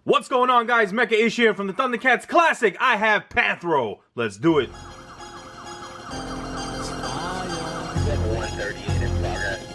What's going on, guys? Mecha Ish here from the Thundercats Classic. I have PANTHRO. Let's do it. Level 138 in progress.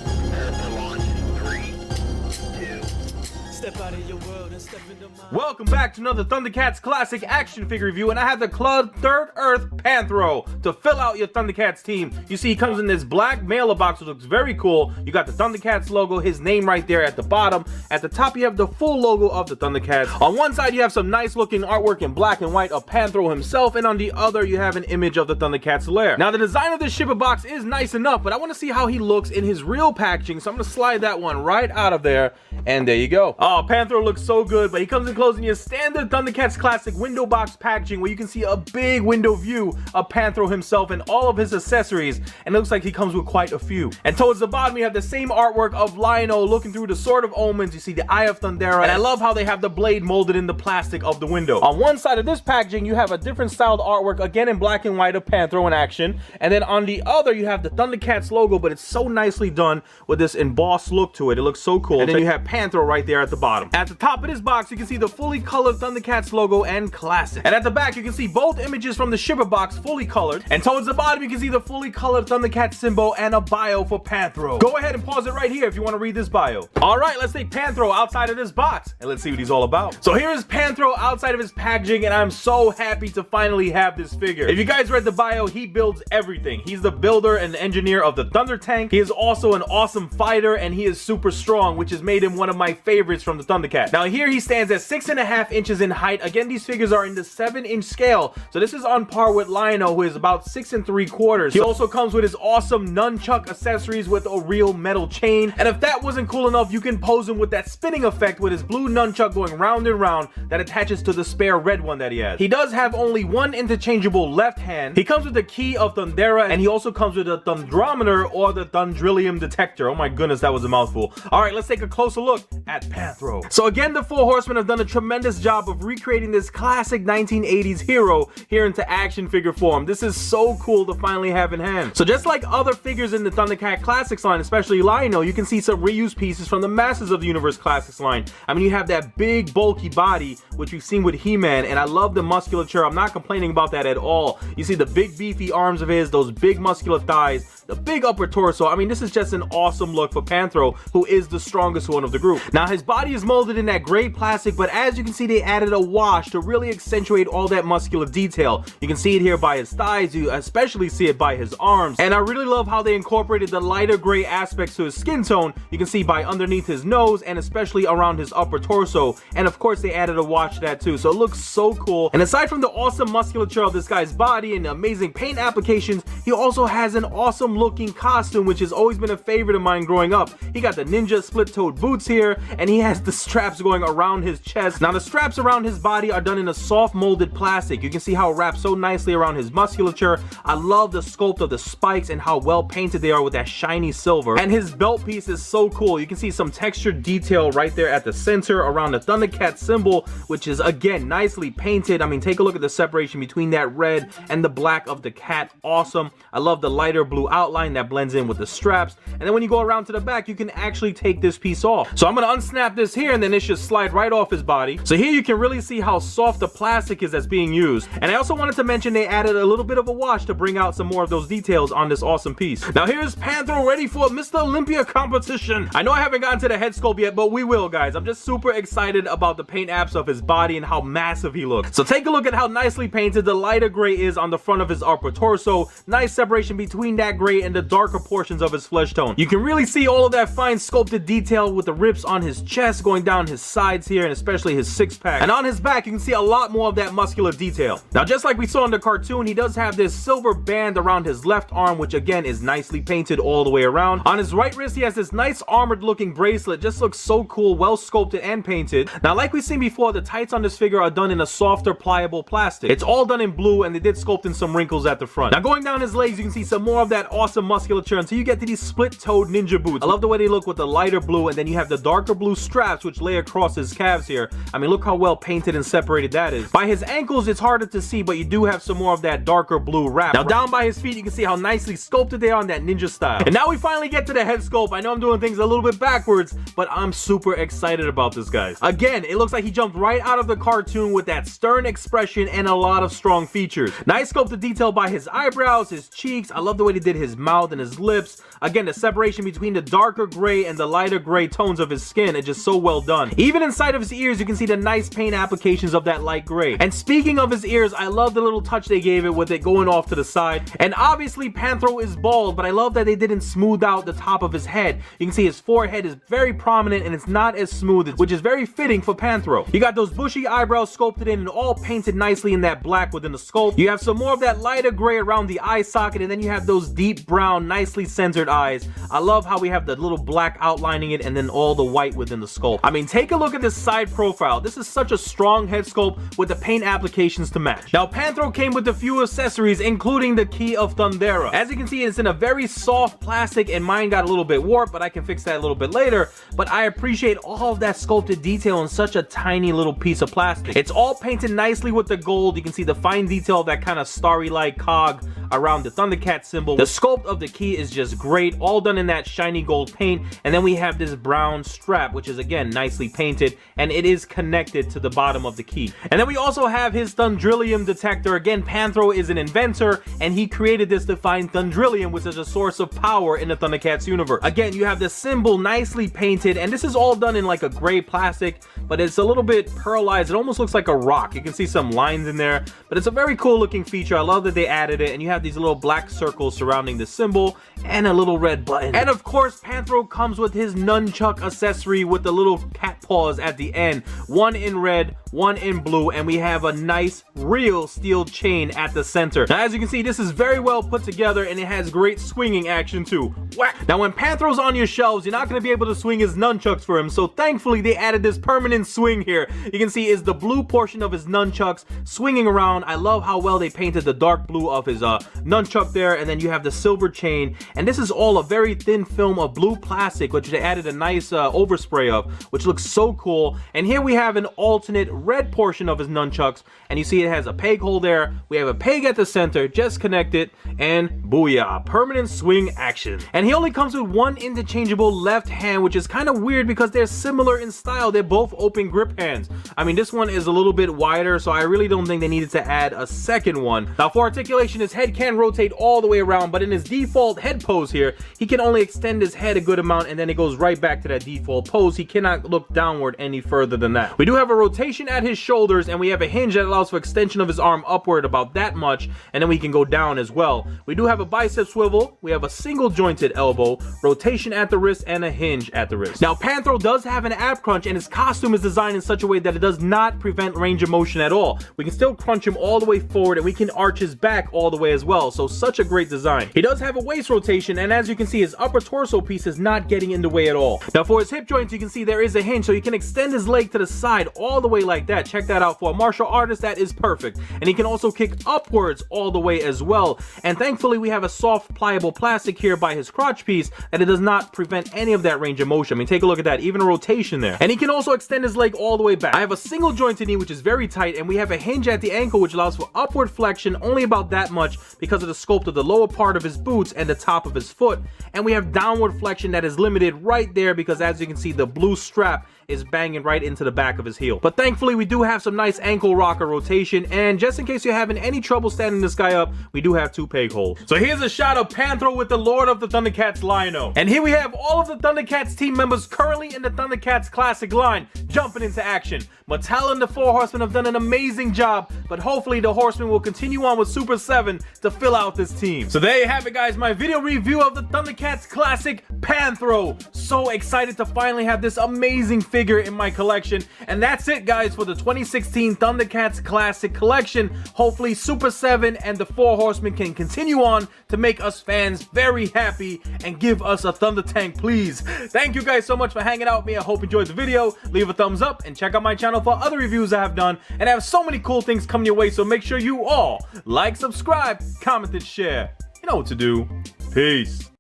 Prepare for launch in 3, 2. Step out of your world and step into mine. Welcome back to another Thundercats Classic action figure review, and I have the Club Third Earth PANTHRO to fill out your Thundercats team. You see, he comes in this black mailer box, which looks very cool. You got the Thundercats logo, his name right there at the bottom. At the top, you have the full logo of the Thundercats. On one side, you have some nice looking artwork in black and white of PANTHRO himself, and on the other, you have an image of the Thundercats lair. Now, the design of this shipper box is nice enough, but I want to see how he looks in his real packaging, so I'm going to slide that one right out of there, and there you go. Oh, PANTHRO looks so good, but he comes in close in your standard Thundercats Classic window box packaging, where you can see a big window view of PANTHRO himself and all of his accessories, and it looks like he comes with quite a few. And towards the bottom, you have the same artwork of Lion-O looking through the Sword of Omens. You see the Eye of Thundera, and I love how they have the blade molded in the plastic of the window. On one side of this packaging, you have a different styled artwork, again in black and white, of PANTHRO in action, and then on the other, you have the Thundercats logo, but it's so nicely done with this embossed look to it. It looks so cool. And then you have PANTHRO right there at the bottom. At the top of this box, you can see the fully colored Thundercats logo and Classic. And at the back, you can see both images from the shipper box fully colored. And towards the bottom, you can see the fully colored Thundercats symbol and a bio for PANTHRO. Go ahead and pause it right here if you want to read this bio. All right, let's take PANTHRO outside of this box and let's see what he's all about. So here is PANTHRO outside of his packaging, and I'm so happy to finally have this figure. If you guys read the bio, he builds everything. He's the builder and engineer of the Thunder Tank. He is also an awesome fighter, and he is super strong, which has made him one of my favorites from the Thundercats. Now here he stands at 6.5 inches in height. Again, these figures are in the 7-inch scale, so this is on par with Lion-O, who is about 6 3/4. He also comes with his awesome Nunchuck accessories with a real metal chain, and if that wasn't cool enough, you can pose him with that spinning effect with his blue nunchuck going round and round that attaches to the spare red one that he has. He does have only one interchangeable left hand. He comes with the key of Thundera, and he also comes with a Thundrometer or the Thundrillium Detector. Oh my goodness, that was a mouthful. All right, let's take a closer look at PANTHRO. So again, the Four Horsemen have done a tremendous job of recreating this classic 1980s hero here into action figure form. This is so cool to finally have in hand. So just like other figures in the Thundercat Classics line, especially Lion-O, you can see some reused pieces from the Masters of the Universe Classics line. I mean, you have that big bulky body, which we've seen with He-Man, and I love the musculature. I'm not complaining about that at all. You see the big beefy arms of his, those big muscular thighs, the big upper torso. I mean, this is just an awesome look for PANTHRO, who is the strongest one of the group. Now, his body is molded in that gray plastic, but as you can see, they added a wash to really accentuate all that muscular detail. You can see it here by his thighs, you especially see it by his arms, and I really love how they incorporated the lighter gray aspects to his skin tone. You can see by underneath his nose and especially around his upper torso, and of course they added a wash to that too, so it looks so cool. And aside from the awesome musculature of this guy's body and the amazing paint applications, he also has an awesome looking costume, which has always been a favorite of mine growing up. He got the ninja split-toed boots here, and he has the straps going around his chest. Now the straps around his body are done in a soft molded plastic. You can see how it wraps so nicely around his musculature. I love the sculpt of the spikes and how well painted they are with that shiny silver. And his belt piece is so cool. You can see some textured detail right there at the center around the Thundercat symbol, which is again nicely painted. I mean, take a look at the separation between that red and the black of the cat. Awesome. I love the lighter blue outline that blends in with the straps. And then when you go around to the back, you can actually take this piece off. So I'm gonna unsnap this here, and then it should slide right off his body. So here you can really see how soft the plastic is that's being used. And I also wanted to mention they added a little bit of a wash to bring out some more of those details on this awesome piece. Now here's PANTHRO ready for Mr. Olympia competition. I know I haven't gotten to the head sculpt yet, but we will, guys. I'm just super excited about the paint apps of his body and how massive he looks. So take a look at how nicely painted the lighter gray is on the front of his upper torso. Nice separation between that gray and the darker portions of his flesh tone. You can really see all of that fine sculpted detail with the rips on his chest going down his sides here, and especially his six-pack. And on his back, you can see a lot more of that muscular detail. Now, just like we saw in the cartoon, he does have this silver band around his left arm, which again is nicely painted all the way around. On his right wrist, he has this nice armored-looking bracelet. Just looks so cool, well sculpted and painted. Now, like we've seen before, the tights on this figure are done in a softer, pliable plastic. It's all done in blue, and they did sculpt in some wrinkles at the front. Now, going down his legs, you can see some more of that awesome musculature until you get to these split-toed ninja boots. I love the way they look with the lighter blue, and then you have the darker blue strap straps which lay across his calves here. I mean, look how well painted and separated that is. By his ankles, it's harder to see, but you do have some more of that darker blue wrap. Now, down by his feet, you can see how nicely sculpted they are on that ninja style. And now we finally get to the head sculpt. I know I'm doing things a little bit backwards, but I'm super excited about this, guys. Again, it looks like he jumped right out of the cartoon with that stern expression and a lot of strong features. Nice sculpted detail by his eyebrows, his cheeks. I love the way they did his mouth and his lips. Again, the separation between the darker gray and the lighter gray tones of his skin is just so well done. Even inside of his ears, you can see the nice paint applications of that light gray. And speaking of his ears, I love the little touch they gave it with it going off to the side. And obviously, PANTHRO is bald, but I love that they didn't smooth out the top of his head. You can see his forehead is very prominent and it's not as smooth, which is very fitting for PANTHRO. You got those bushy eyebrows sculpted in and all painted nicely in that black within the sculpt. You have some more of that lighter gray around the eye socket, and then you have those deep brown, nicely centered eyes. I love how we have the little black outlining it and then all the white within the sculpt. I mean, take a look at this side profile. This is such a strong head sculpt with the paint applications to match. Now, PANTHRO came with a few accessories, including the key of Thundera. As you can see, it's in a very soft plastic, and mine got a little bit warped, but I can fix that a little bit later. But I appreciate all of that sculpted detail in such a tiny little piece of plastic. It's all painted nicely with the gold. You can see the fine detail of that kind of starry-like cog around the Thundercat symbol. The sculpt of the key is just great, all done in that shiny gold paint. And then we have this brown strap, which is again nicely painted, and it is connected to the bottom of the key. And then we also have his Thundrillium Detector. Again, PANTHRO is an inventor, and he created this to find Thundrillium, which is a source of power in the Thundercats universe. Again, you have the symbol nicely painted, and this is all done in like a gray plastic, but it's a little bit pearlized. It almost looks like a rock. You can see some lines in there, but it's a very cool looking feature. I love that they added it, and you have these little black circles surrounding the symbol and a little red button. And of course, PANTHRO comes with his Nunchuck accessory with the little cat paws at the end. One in red, one in blue, and we have a nice real steel chain at the center. Now, as you can see, this is very well put together, and it has great swinging action too. Whack! Now, when PANTHRO's on your shelves, you're not going to be able to swing his nunchucks for him, so thankfully they added this permanent swing here. You can see is the blue portion of his nunchucks swinging around. I love how well they painted the dark blue of his nunchuck there, and then you have the silver chain, and this is all a very thin film of blue plastic, which they added a nice overspray of, which looks so cool. And here we have an alternate red portion of his nunchucks, and you see it has a peg hole there. We have a peg at the center, just connect it, and booyah, permanent swing action. And he only comes with one interchangeable left hand, which is kind of weird because they're similar in style. They're both open grip hands. I mean, this one is a little bit wider, so I really don't think they needed to add a second one. Now, for articulation, his head can rotate all the way around, but in his default head pose here, he can only extend his head a good amount, and then it goes right back to that default pose. He cannot look downward any further than that. We do have a rotation at his shoulders, and we have a hinge that allows for extension of his arm upward about that much, and then we can go down as well. We do have a bicep swivel, we have a single jointed elbow, rotation at the wrist, and a hinge at the wrist. Now, PANTHRO does have an ab crunch, and his costume is designed in such a way that it does not prevent range of motion at all. We can still crunch him all the way forward, and we can arch his back all the way as well, so such a great design. He does have a waist rotation, and as you can see, his upper torso piece is not getting in the way at all. Now, for his hip joints, you can see there is a hinge, so you can extend his leg to the side all the way like that. Check that out. For a martial artist, that is perfect. And he can also kick upwards all the way as well. And thankfully, we have a soft, pliable plastic here by his crotch piece that it does not prevent any of that range of motion. I mean, take a look at that, even a rotation there. And he can also extend his leg all the way back. I have a single jointed knee, which is very tight, and we have a hinge at the ankle, which allows for upward flexion only about that much because of the sculpt of the lower part of his boots and the top of his foot. And we have downward flexion that is limited right there because, as you can see, the blue strap is banging right into the back of his heel. But thankfully, we do have some nice ankle rocker rotation, and just in case you're having any trouble standing this guy up, we do have two peg holes. So here's a shot of PANTHRO with the Lord of the Thundercats Lion-O. And here we have all of the Thundercats team members currently in the Thundercats Classic line jumping into action. Mattel and the Four Horsemen have done an amazing job, but hopefully the Horsemen will continue on with Super 7 to fill out this team. So there you have it, guys, my video review of the Thundercats Classic PANTHRO. So excited to finally have this amazing figure in my collection. And that's it, guys, for the 2016 Thundercats Classic Collection. Hopefully Super 7 and the Four Horsemen can continue on to make us fans very happy and give us a Thunder Tank, please. Thank you guys so much for hanging out with me. I hope you enjoyed the video. Leave a thumbs up and check out my channel for other reviews I have done. And I have so many cool things coming your way, so make sure you all like, subscribe, comment, and share. You know what to do. Peace.